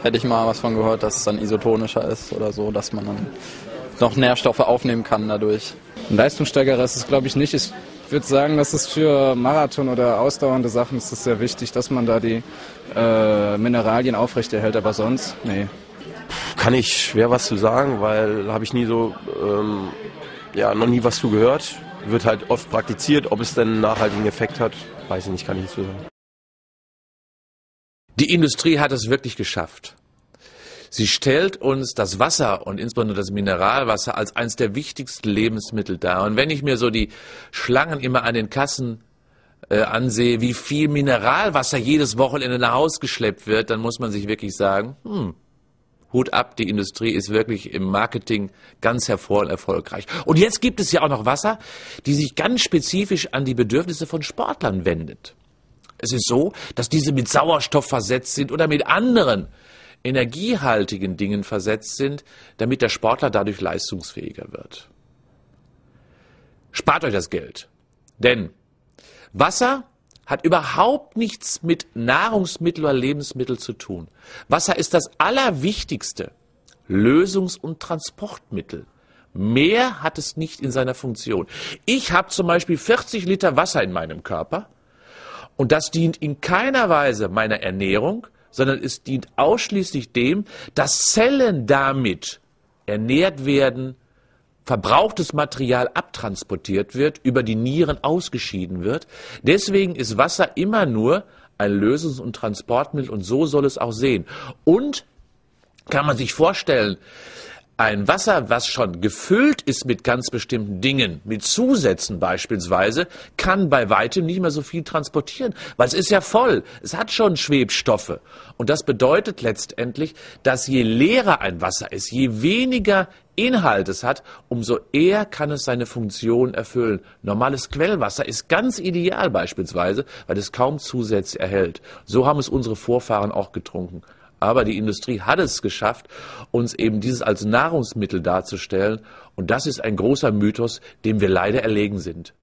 Hätte ich mal was von gehört, dass es dann isotonischer ist oder so, dass man dann noch Nährstoffe aufnehmen kann dadurch. Ein Leistungssteigerer ist es, glaube ich, nicht. Ich würde sagen, dass es für Marathon oder ausdauernde Sachen ist es sehr wichtig, dass man da die Mineralien aufrechterhält, aber sonst, nee. Kann ich schwer was zu sagen, weil habe ich nie so, noch nie was zu gehört. Wird halt oft praktiziert, ob es denn einen nachhaltigen Effekt hat, weiß ich nicht, kann ich nicht so sagen. Die Industrie hat es wirklich geschafft. Sie stellt uns das Wasser und insbesondere das Mineralwasser als eines der wichtigsten Lebensmittel dar. Und wenn ich mir so die Schlangen immer an den Kassen ansehe, wie viel Mineralwasser jedes Wochenende nach Hause geschleppt wird, dann muss man sich wirklich sagen, Hut ab, die Industrie ist wirklich im Marketing ganz erfolgreich. Und jetzt gibt es ja auch noch Wasser, die sich ganz spezifisch an die Bedürfnisse von Sportlern wendet. Es ist so, dass diese mit Sauerstoff versetzt sind oder mit anderen energiehaltigen Dingen versetzt sind, damit der Sportler dadurch leistungsfähiger wird. Spart euch das Geld, denn Wasser hat überhaupt nichts mit Nahrungsmittel oder Lebensmittel zu tun. Wasser ist das allerwichtigste Lösungs- und Transportmittel. Mehr hat es nicht in seiner Funktion. Ich habe zum Beispiel 40 Liter Wasser in meinem Körper und das dient in keiner Weise meiner Ernährung, sondern es dient ausschließlich dem, dass Zellen damit ernährt werden, verbrauchtes Material abtransportiert wird, über die Nieren ausgeschieden wird. Deswegen ist Wasser immer nur ein Lösungs- und Transportmittel und so soll es auch sehen. Und kann man sich vorstellen, ein Wasser, was schon gefüllt ist mit ganz bestimmten Dingen, mit Zusätzen beispielsweise, kann bei weitem nicht mehr so viel transportieren, weil es ist ja voll, es hat schon Schwebstoffe. Und das bedeutet letztendlich, dass je leerer ein Wasser ist, je weniger Inhalt es hat, umso eher kann es seine Funktion erfüllen. Normales Quellwasser ist ganz ideal beispielsweise, weil es kaum Zusätze erhält. So haben es unsere Vorfahren auch getrunken. Aber die Industrie hat es geschafft, uns eben dieses als Nahrungsmittel darzustellen. Und das ist ein großer Mythos, dem wir leider erlegen sind.